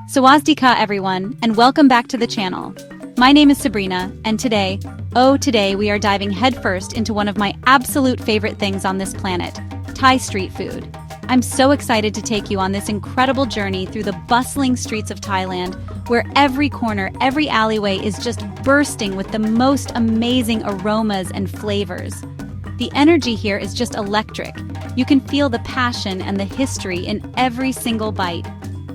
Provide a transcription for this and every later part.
Sawadee-ka everyone, and welcome back to the channel. My name is Sabrina, and today we are diving headfirst into one of my absolute favorite things on this planet, Thai street food. I'm so excited to take you on this incredible journey through the bustling streets of Thailand, where every corner, every alleyway is just bursting with the most amazing aromas and flavors. The energy here is just electric. You can feel the passion and the history in every single bite.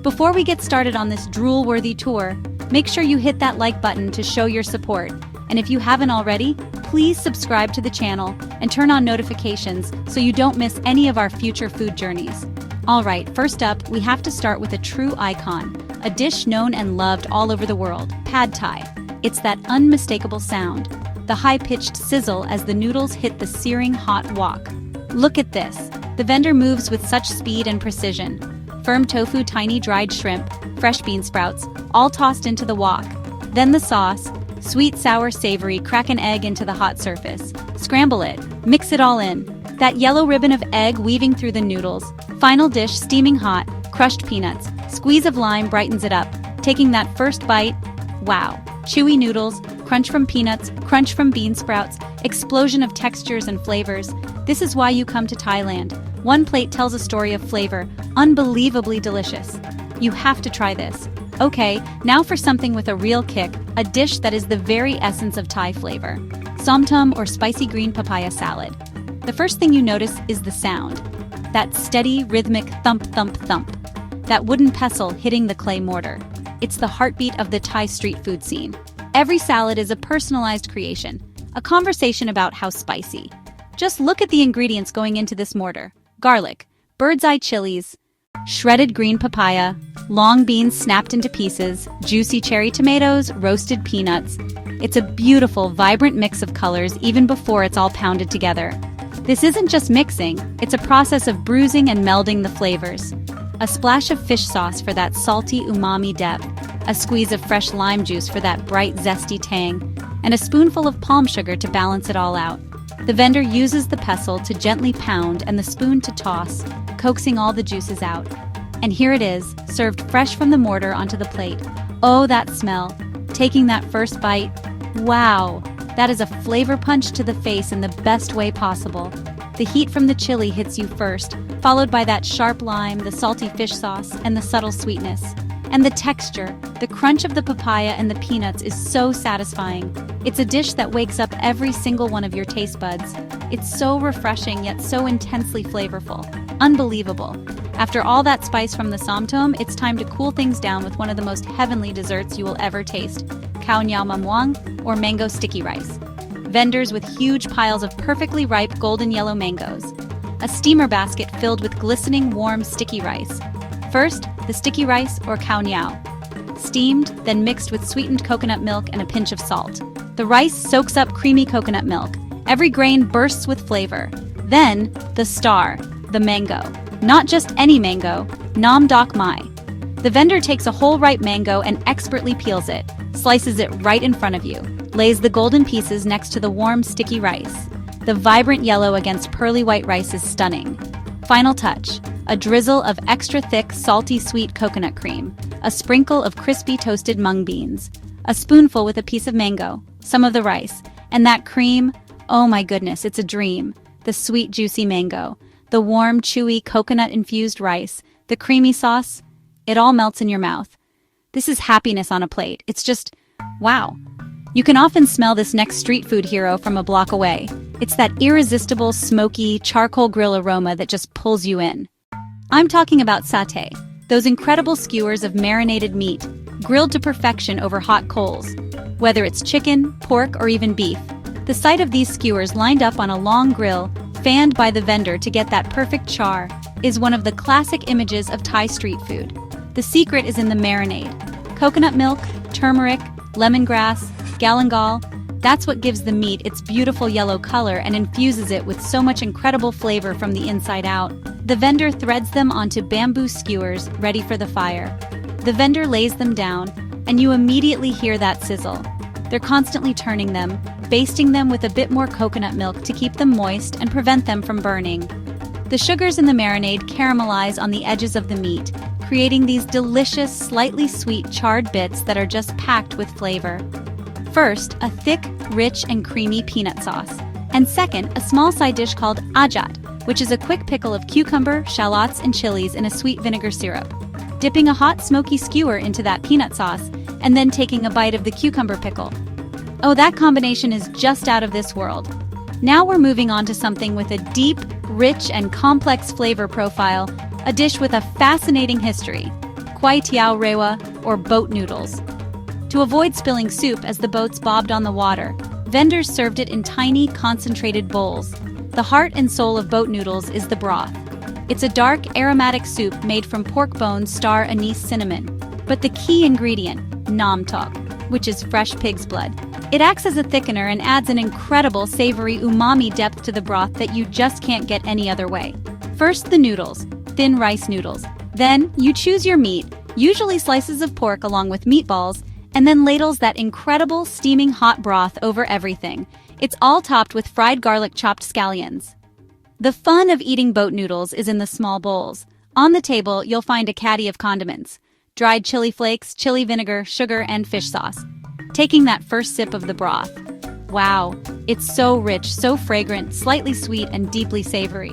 Before we get started on this drool-worthy tour, make sure you hit that like button to show your support. And if you haven't already, please subscribe to the channel and turn on notifications so you don't miss any of our future food journeys. Alright, first up, we have to start with a true icon, a dish known and loved all over the world, Pad Thai. It's that unmistakable sound, the high-pitched sizzle as the noodles hit the searing hot wok. Look at this. The vendor moves with such speed and precision. Firm tofu, tiny dried shrimp, fresh bean sprouts, all tossed into the wok. Then the sauce, sweet, sour, savory, crack an egg into the hot surface. Scramble it, mix it all in. That yellow ribbon of egg weaving through the noodles. Final dish, steaming hot, crushed peanuts. Squeeze of lime brightens it up. Taking that first bite, wow. Chewy noodles, crunch from peanuts, crunch from bean sprouts, explosion of textures and flavors. This is why you come to Thailand. One plate tells a story of flavor, unbelievably delicious. You have to try this. Okay, now for something with a real kick, a dish that is the very essence of Thai flavor. Somtum or spicy green papaya salad. The first thing you notice is the sound. That steady, rhythmic thump, thump, thump. That wooden pestle hitting the clay mortar. It's the heartbeat of the Thai street food scene. Every salad is a personalized creation, a conversation about how spicy. Just look at the ingredients going into this mortar. Garlic, bird's eye chilies, shredded green papaya, long beans snapped into pieces, juicy cherry tomatoes, roasted peanuts. It's a beautiful, vibrant mix of colors even before it's all pounded together. This isn't just mixing, it's a process of bruising and melding the flavors. A splash of fish sauce for that salty umami depth, a squeeze of fresh lime juice for that bright, zesty tang, and a spoonful of palm sugar to balance it all out. The vendor uses the pestle to gently pound and the spoon to toss, coaxing all the juices out. And here it is, served fresh from the mortar onto the plate. Oh, that smell. Taking that first bite. Wow, that is a flavor punch to the face in the best way possible. The heat from the chili hits you first, followed by that sharp lime, the salty fish sauce, and the subtle sweetness. And the texture, the crunch of the papaya and the peanuts is so satisfying. It's a dish that wakes up every single one of your taste buds. It's so refreshing yet so intensely flavorful. Unbelievable. After all that spice from the somtom, it's time to cool things down with one of the most heavenly desserts you will ever taste, khao niao mamuang, or mango sticky rice. Vendors with huge piles of perfectly ripe golden yellow mangoes. A steamer basket filled with glistening warm sticky rice. First, the sticky rice or khao niao. Steamed, then mixed with sweetened coconut milk and a pinch of salt. The rice soaks up creamy coconut milk. Every grain bursts with flavor. Then, the star, the mango. Not just any mango, nam dok mai. The vendor takes a whole ripe mango and expertly peels it, slices it right in front of you, lays the golden pieces next to the warm sticky rice. The vibrant yellow against pearly white rice is stunning. Final touch, a drizzle of extra thick, salty sweet coconut cream, a sprinkle of crispy toasted mung beans, a spoonful with a piece of mango, some of the rice, and that cream, oh my goodness, it's a dream. The sweet, juicy mango, the warm, chewy, coconut-infused rice, the creamy sauce, it all melts in your mouth. This is happiness on a plate. It's just, wow. You can often smell this next street food hero from a block away. It's that irresistible, smoky, charcoal grill aroma that just pulls you in. I'm talking about satay, those incredible skewers of marinated meat, grilled to perfection over hot coals. Whether it's chicken, pork, or even beef, the sight of these skewers lined up on a long grill, fanned by the vendor to get that perfect char, is one of the classic images of Thai street food. The secret is in the marinade. Coconut milk, turmeric, lemongrass, galangal, that's what gives the meat its beautiful yellow color and infuses it with so much incredible flavor from the inside out. The vendor threads them onto bamboo skewers ready for the fire. The vendor lays them down, and you immediately hear that sizzle. They're constantly turning them, basting them with a bit more coconut milk to keep them moist and prevent them from burning. The sugars in the marinade caramelize on the edges of the meat, creating these delicious, slightly sweet charred bits that are just packed with flavor. First, a thick, rich, and creamy peanut sauce. And second, a small side dish called ajat, which is a quick pickle of cucumber, shallots, and chilies in a sweet vinegar syrup. Dipping a hot, smoky skewer into that peanut sauce, and then taking a bite of the cucumber pickle. Oh, that combination is just out of this world. Now we're moving on to something with a deep, rich, and complex flavor profile, a dish with a fascinating history, Guay Teow rewa, or boat noodles. To avoid spilling soup as the boats bobbed on the water, vendors served it in tiny, concentrated bowls. The heart and soul of boat noodles is the broth. It's a dark, aromatic soup made from pork bones, star anise, cinnamon. But the key ingredient, nam tok, which is fresh pig's blood. It acts as a thickener and adds an incredible savory umami depth to the broth that you just can't get any other way. First, the noodles, thin rice noodles. Then, you choose your meat, usually slices of pork along with meatballs, and then ladles that incredible steaming hot broth over everything. It's all topped with fried garlic chopped scallions. The fun of eating boat noodles is in the small bowls. On the table, you'll find a caddy of condiments: dried chili flakes, chili vinegar, sugar, and fish sauce. Taking that first sip of the broth. Wow, it's so rich, so fragrant, slightly sweet, and deeply savory.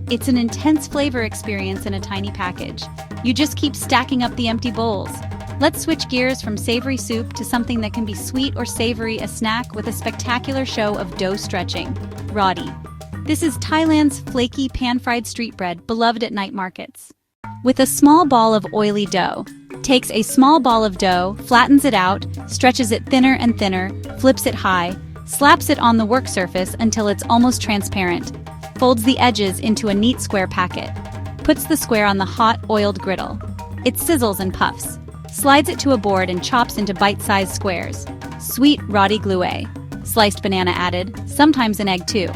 It's an intense flavor experience in a tiny package. You just keep stacking up the empty bowls. Let's switch gears from savory soup to something that can be sweet or savory, a snack with a spectacular show of dough stretching. Roti. This is Thailand's flaky pan-fried street bread beloved at night markets. With a small ball of oily dough, takes a small ball of dough, flattens it out, stretches it thinner and thinner, flips it high, slaps it on the work surface until it's almost transparent, folds the edges into a neat square packet, puts the square on the hot, oiled griddle. It sizzles and puffs, slides it to a board and chops into bite-sized squares. Sweet roti glue, sliced banana added, sometimes an egg too.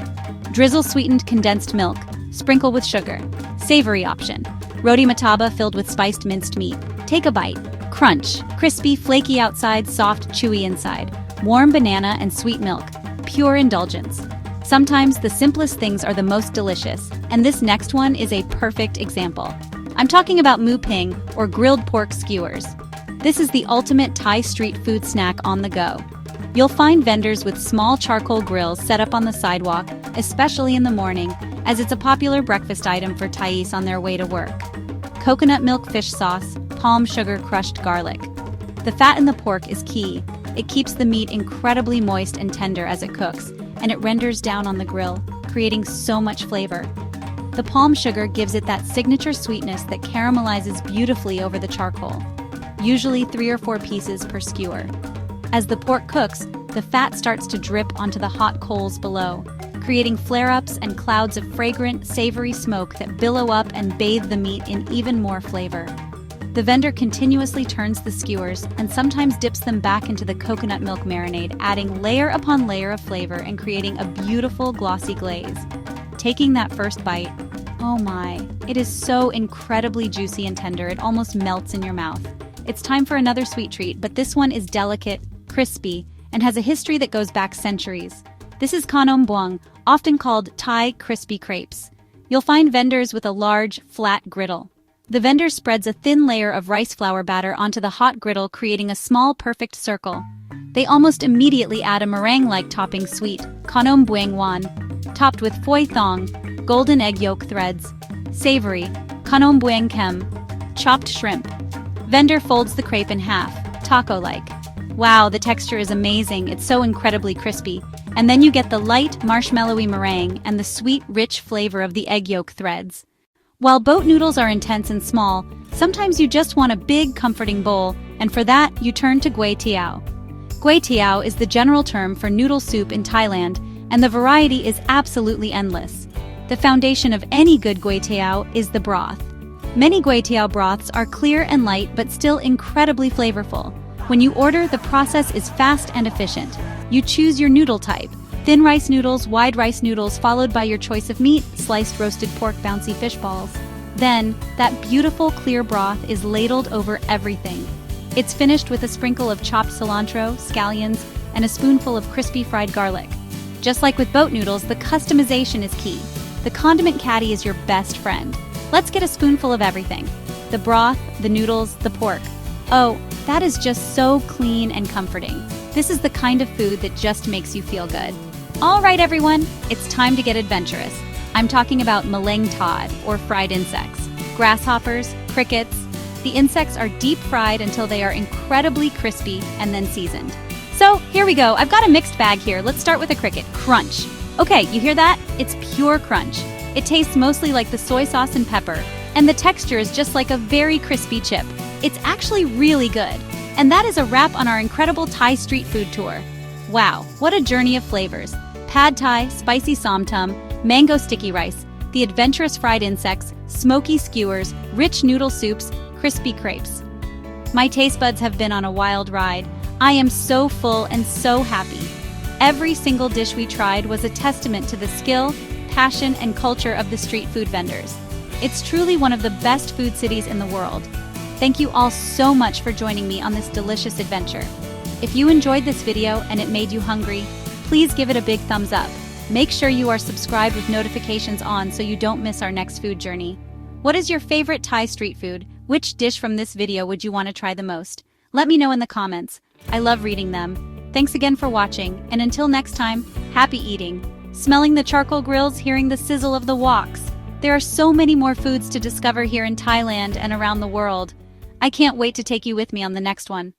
Drizzle sweetened condensed milk, sprinkle with sugar. Savory option. Roti mataba filled with spiced minced meat. Take a bite. Crunch. Crispy, flaky outside, soft, chewy inside. Warm banana and sweet milk. Pure indulgence. Sometimes the simplest things are the most delicious, and this next one is a perfect example. I'm talking about mu ping, or grilled pork skewers. This is the ultimate Thai street food snack on the go. You'll find vendors with small charcoal grills set up on the sidewalk, especially in the morning, as it's a popular breakfast item for Thais on their way to work. Coconut milk fish sauce, palm sugar crushed garlic. The fat in the pork is key. It keeps the meat incredibly moist and tender as it cooks, and it renders down on the grill, creating so much flavor. The palm sugar gives it that signature sweetness that caramelizes beautifully over the charcoal, usually 3 or 4 pieces per skewer. As the pork cooks, the fat starts to drip onto the hot coals below, creating flare-ups and clouds of fragrant, savory smoke that billow up and bathe the meat in even more flavor. The vendor continuously turns the skewers and sometimes dips them back into the coconut milk marinade, adding layer upon layer of flavor and creating a beautiful glossy glaze. Taking that first bite, oh my, it is so incredibly juicy and tender it almost melts in your mouth. It's time for another sweet treat, but this one is delicate, crispy, and has a history that goes back centuries. This is Khanom Bueang, often called Thai crispy crepes. You'll find vendors with a large, flat griddle. The vendor spreads a thin layer of rice flour batter onto the hot griddle, creating a small, perfect circle. They almost immediately add a meringue-like topping sweet, Khanom Bueang wan, topped with phoi thong, golden egg yolk threads. Savory, Khanom Bueang kem, chopped shrimp. Vendor folds the crepe in half, taco-like. Wow, the texture is amazing, it's so incredibly crispy. And then you get the light, marshmallowy meringue and the sweet, rich flavor of the egg yolk threads. While boat noodles are intense and small, sometimes you just want a big, comforting bowl, and for that, you turn to Guay Teow. Guay Teow is the general term for noodle soup in Thailand, and the variety is absolutely endless. The foundation of any good Guay Teow is the broth. Many Guay Teow broths are clear and light, but still incredibly flavorful. When you order, the process is fast and efficient. You choose your noodle type: thin rice noodles, wide rice noodles, followed by your choice of meat, sliced roasted pork, bouncy fish balls. Then, that beautiful clear broth is ladled over everything. It's finished with a sprinkle of chopped cilantro, scallions, and a spoonful of crispy fried garlic. Just like with boat noodles, the customization is key. The condiment caddy is your best friend. Let's get a spoonful of everything. The broth, the noodles, the pork. Oh, that is just so clean and comforting. This is the kind of food that just makes you feel good. All right, everyone, it's time to get adventurous. I'm talking about maleng tod, or fried insects. Grasshoppers, crickets. The insects are deep fried until they are incredibly crispy and then seasoned. So, here we go. I've got a mixed bag here. Let's start with a cricket. Crunch. Okay, you hear that? It's pure crunch. It tastes mostly like the soy sauce and pepper, and the texture is just like a very crispy chip. It's actually really good. And that is a wrap on our incredible Thai street food tour. Wow, what a journey of flavors. Pad Thai, spicy som tum, mango sticky rice, the adventurous fried insects, smoky skewers, rich noodle soups, crispy crepes. My taste buds have been on a wild ride. I am so full and so happy. Every single dish we tried was a testament to the skill, passion, and culture of the street food vendors. It's truly one of the best food cities in the world. Thank you all so much for joining me on this delicious adventure. If you enjoyed this video and it made you hungry, please give it a big thumbs up. Make sure you are subscribed with notifications on so you don't miss our next food journey. What is your favorite Thai street food? Which dish from this video would you want to try the most? Let me know in the comments. I love reading them. Thanks again for watching, and until next time, happy eating. Smelling the charcoal grills, hearing the sizzle of the woks. There are so many more foods to discover here in Thailand and around the world. I can't wait to take you with me on the next one.